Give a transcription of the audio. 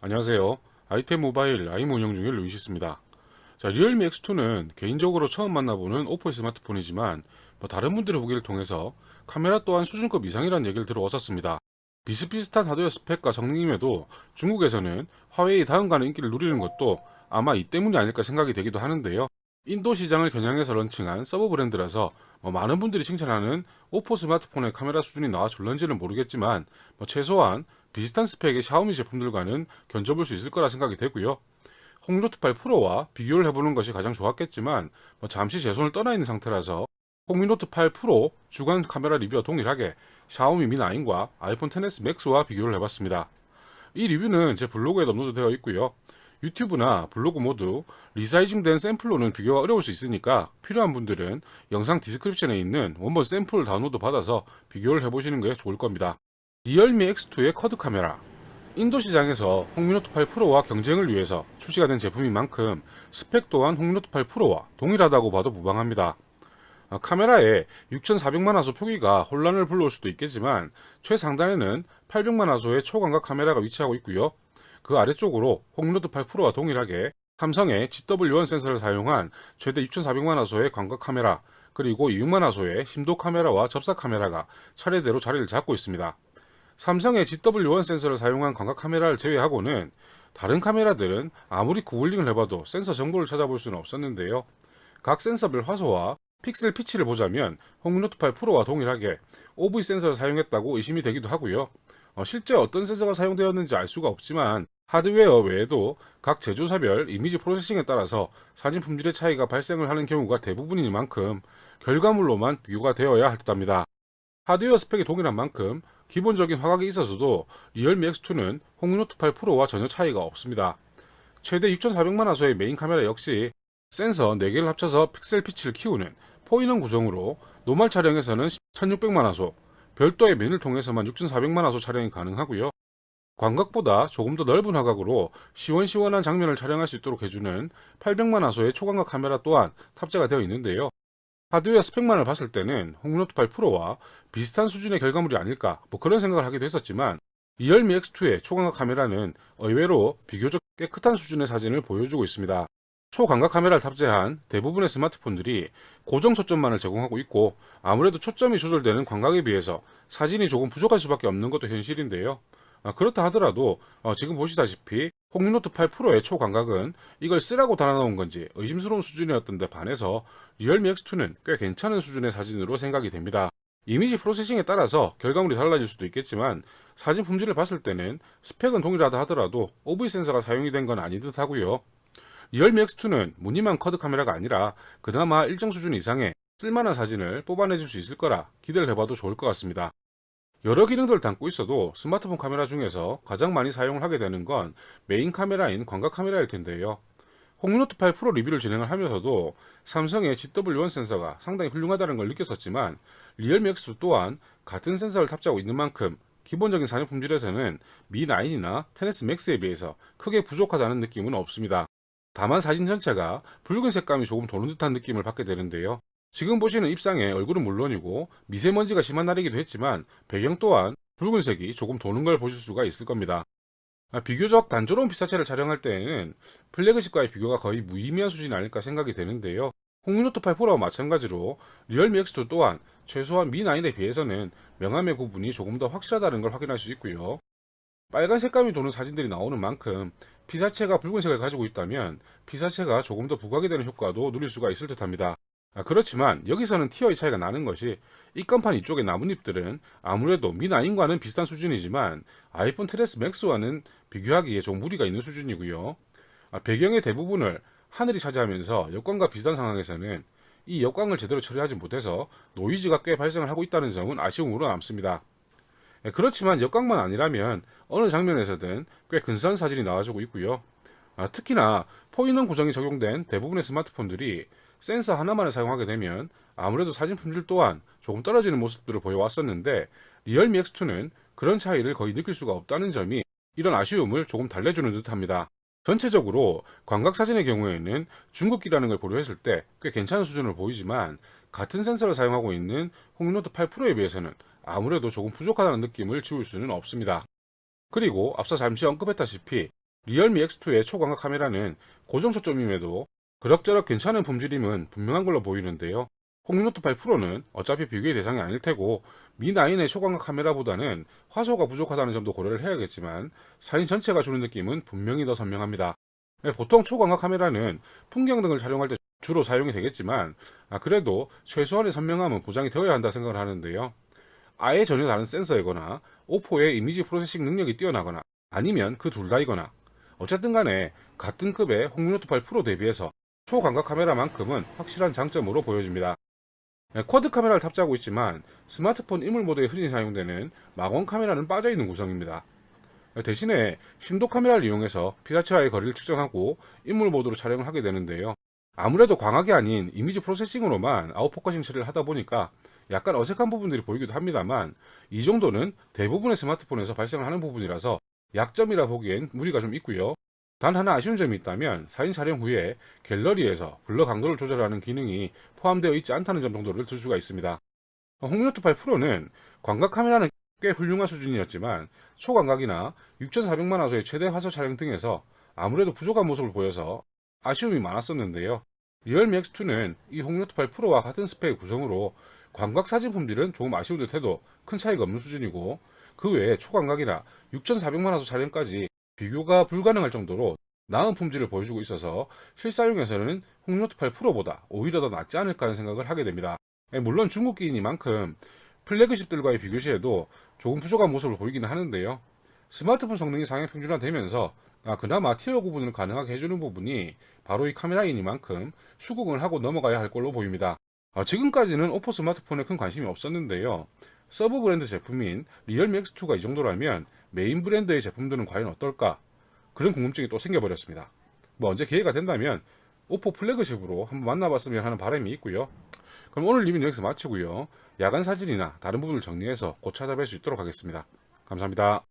안녕하세요. 아이템 모바일 아이모 운영 중인 루이시스입니다. 자, 리얼미 X2는 개인적으로 처음 만나보는 오포의 스마트폰이지만 다른 분들의 후기를 통해서 카메라 또한 수준급 이상이라는 얘기를 들어왔었습니다. 비슷비슷한 하드웨어 스펙과 성능임에도 중국에서는 화웨이 다음 가는 인기를 누리는 것도 아마 이 때문이 아닐까 생각이 되기도 하는데요. 인도 시장을 겨냥해서 런칭한 서브 브랜드라서 많은 분들이 칭찬하는 오포 스마트폰의 카메라 수준이 나와줄런지는 모르겠지만 최소한 비슷한 스펙의 샤오미 제품들과는 견줘볼 수 있을 거라 생각이 되고요. 홍미노트 8 프로와 비교를 해보는 것이 가장 좋았겠지만 잠시 제 손을 떠나 있는 상태라서 홍미노트 8 프로 주간 카메라 리뷰와 동일하게 샤오미 미 9과 아이폰 XS 맥스와 비교를 해봤습니다. 이 리뷰는 제 블로그에 업로드되어 있고요. 유튜브나 블로그 모두 리사이징된 샘플로는 비교가 어려울 수 있으니까 필요한 분들은 영상 디스크립션에 있는 원본 샘플 다운로드 받아서 비교를 해보시는 게 좋을 겁니다. 리얼미 X2의 쿼드 카메라. 인도 시장에서 홍미노트 8 프로와 경쟁을 위해서 출시가 된 제품인 만큼 스펙 또한 홍미노트 8 프로와 동일하다고 봐도 무방합니다. 카메라에 6400만화소 표기가 혼란을 불러올 수도 있겠지만 최상단에는 800만화소의 초광각 카메라가 위치하고 있고요. 그 아래쪽으로 홍미노트 8 프로와 동일하게 삼성의 GW1 센서를 사용한 최대 6400만화소의 광각 카메라 그리고 200만화소의 심도 카메라와 접사 카메라가 차례대로 자리를 잡고 있습니다. 삼성의 GW1 센서를 사용한 광각 카메라를 제외하고는 다른 카메라들은 아무리 구글링을 해봐도 센서 정보를 찾아볼 수는 없었는데요. 각 센서별 화소와 픽셀 피치를 보자면 홍미노트 8 프로와 동일하게 OV 센서를 사용했다고 의심이 되기도 하고요. 실제 어떤 센서가 사용되었는지 알 수가 없지만 하드웨어 외에도 각 제조사별 이미지 프로세싱에 따라서 사진 품질의 차이가 발생을 하는 경우가 대부분인 만큼 결과물로만 비교가 되어야 할 듯합니다. 하드웨어 스펙이 동일한 만큼 기본적인 화각이 있어서도 리얼미 X2는 홍미노트 8 프로와 전혀 차이가 없습니다. 최대 6400만화소의 메인 카메라 역시 센서 4개를 합쳐서 픽셀 피치를 키우는 포인원 구성으로 노멀 촬영에서는 1600만화소, 별도의 맨을 통해서만 6400만화소 촬영이 가능하고요. 광각보다 조금 더 넓은 화각으로 시원시원한 장면을 촬영할 수 있도록 해주는 800만화소의 초광각 카메라 또한 탑재가 되어 있는데요. 하드웨어 스펙만을 봤을 때는 홍미노트 8 프로와 비슷한 수준의 결과물이 아닐까 그런 생각을 하기도 했었지만 리얼미 X2의 초광각 카메라는 의외로 비교적 깨끗한 수준의 사진을 보여주고 있습니다. 초광각 카메라를 탑재한 대부분의 스마트폰들이 고정 초점만을 제공하고 있고 아무래도 초점이 조절되는 광각에 비해서 사진이 조금 부족할 수밖에 없는 것도 현실인데요. 그렇다 하더라도 지금 보시다시피 홍미노트 8 프로의 초광각은 이걸 쓰라고 달아놓은 건지 의심스러운 수준이었던데 반해서 리얼미 X2는 꽤 괜찮은 수준의 사진으로 생각이 됩니다. 이미지 프로세싱에 따라서 결과물이 달라질 수도 있겠지만 사진 품질을 봤을 때는 스펙은 동일하다 하더라도 OV 센서가 사용이 된 건 아닌 듯 하고요. 리얼미 X2는 무늬만 쿼드 카메라가 아니라 그나마 일정 수준 이상의 쓸만한 사진을 뽑아내줄 수 있을 거라 기대를 해봐도 좋을 것 같습니다. 여러 기능들을 담고 있어도 스마트폰 카메라 중에서 가장 많이 사용을 하게 되는 건 메인 카메라인 광각 카메라일 텐데요. 홍미노트 8 프로 리뷰를 진행을 하면서도 삼성의 GW1 센서가 상당히 훌륭하다는 걸 느꼈었지만 리얼미 X2 또한 같은 센서를 탑재하고 있는 만큼 기본적인 사진 품질에서는 미 9이나 XS 맥스에 비해서 크게 부족하다는 느낌은 없습니다. 다만 사진 전체가 붉은 색감이 조금 도는 듯한 느낌을 받게 되는데요. 지금 보시는 입상의 얼굴은 물론이고 미세먼지가 심한 날이기도 했지만 배경 또한 붉은색이 조금 도는 걸 보실 수가 있을 겁니다. 비교적 단조로운 피사체를 촬영할 때에는 플래그십과의 비교가 거의 무의미한 수준이 아닐까 생각이 되는데요. 홍미노트 8 프로와 마찬가지로 리얼미 X2 또한 최소한 미 9에 비해서는 명암의 구분이 조금 더 확실하다는 걸 확인할 수 있고요. 빨간 색감이 도는 사진들이 나오는 만큼 피사체가 붉은색을 가지고 있다면 피사체가 조금 더 부각이 되는 효과도 누릴 수가 있을 듯 합니다. 그렇지만 여기서는 티어의 차이가 나는 것이 입간판 이쪽의 나뭇잎들은 아무래도 미 9과는 비슷한 수준이지만 아이폰 XS 맥스와는 비교하기에 좀 무리가 있는 수준이고요. 배경의 대부분을 하늘이 차지하면서 역광과 비슷한 상황에서는 이 역광을 제대로 처리하지 못해서 노이즈가 꽤 발생을 하고 있다는 점은 아쉬움으로 남습니다. 그렇지만 역광만 아니라면 어느 장면에서든 꽤 근사한 사진이 나와주고 있고요. 특히나 포인원 구성이 적용된 대부분의 스마트폰들이 센서 하나만을 사용하게 되면 아무래도 사진 품질 또한 조금 떨어지는 모습들을 보여왔었는데 리얼미 X2는 그런 차이를 거의 느낄 수가 없다는 점이 이런 아쉬움을 조금 달래주는 듯 합니다. 전체적으로 광각 사진의 경우에는 중급기라는 걸 고려했을 때 꽤 괜찮은 수준을 보이지만 같은 센서를 사용하고 있는 홍미노트 8 프로에 비해서는 아무래도 조금 부족하다는 느낌을 지울 수는 없습니다. 그리고 앞서 잠시 언급했다시피 리얼미 X2의 초광각 카메라는 고정 초점임에도 그럭저럭 괜찮은 품질임은 분명한 걸로 보이는데요. 홍미노트8 프로는 어차피 비교의 대상이 아닐 테고 Mi9의 초광각 카메라보다는 화소가 부족하다는 점도 고려를 해야겠지만 사진 전체가 주는 느낌은 분명히 더 선명합니다. 보통 초광각 카메라는 풍경 등을 촬영할 때 주로 사용이 되겠지만 그래도 최소한의 선명함은 보장이 되어야 한다 생각을 하는데요. 아예 전혀 다른 센서이거나 오포의 이미지 프로세싱 능력이 뛰어나거나 아니면 그 둘 다이거나 어쨌든 간에 같은 급의 홍미노트8 프로 대비해서 초광각 카메라만큼은 확실한 장점으로 보여집니다. 쿼드 카메라를 탑재하고 있지만 스마트폰 인물 모드에 흔히 사용되는 마건 카메라는 빠져있는 구성입니다. 대신에 심도 카메라를 이용해서 피사체와의 거리를 측정하고 인물 모드로 촬영을 하게 되는데요. 아무래도 광학이 아닌 이미지 프로세싱으로만 아웃포커싱 처리를 하다 보니까 약간 어색한 부분들이 보이기도 합니다만 이 정도는 대부분의 스마트폰에서 발생을 하는 부분이라서 약점이라 보기엔 무리가 좀 있고요. 단 하나 아쉬운 점이 있다면 사진 촬영 후에 갤러리에서 블러 강도를 조절하는 기능이 포함되어 있지 않다는 점 정도를 들 수가 있습니다. 홍미노트8 프로는 광각 카메라는 꽤 훌륭한 수준이었지만 초광각이나 6400만 화소의 최대 화소 촬영 등에서 아무래도 부족한 모습을 보여서 아쉬움이 많았었는데요. 리얼미 X2는 이 홍미노트8 프로와 같은 스펙의 구성으로 광각 사진 품질은 조금 아쉬운 듯해도 큰 차이가 없는 수준이고 그 외에 초광각이나 6400만 화소 촬영까지 비교가 불가능할 정도로 나은 품질을 보여주고 있어서 실사용에서는 홍미노트8 프로보다 오히려 더 낫지 않을까 하는 생각을 하게 됩니다. 물론 중국기이니만큼 플래그십들과의 비교시에도 조금 부족한 모습을 보이기는 하는데요. 스마트폰 성능이 상향 평준화되면서 그나마 티어 구분을 가능하게 해주는 부분이 바로 이 카메라이니만큼 수긍을 하고 넘어가야 할 걸로 보입니다. 지금까지는 오포 스마트폰에 큰 관심이 없었는데요. 서브 브랜드 제품인 리얼미 X2가 이 정도라면 메인 브랜드의 제품들은 과연 어떨까? 그런 궁금증이 또 생겨버렸습니다. 언제 기회가 된다면 오포 플래그십으로 한번 만나봤으면 하는 바람이 있고요. 그럼 오늘 리뷰는 여기서 마치고요. 야간 사진이나 다른 부분을 정리해서 곧 찾아뵐 수 있도록 하겠습니다. 감사합니다.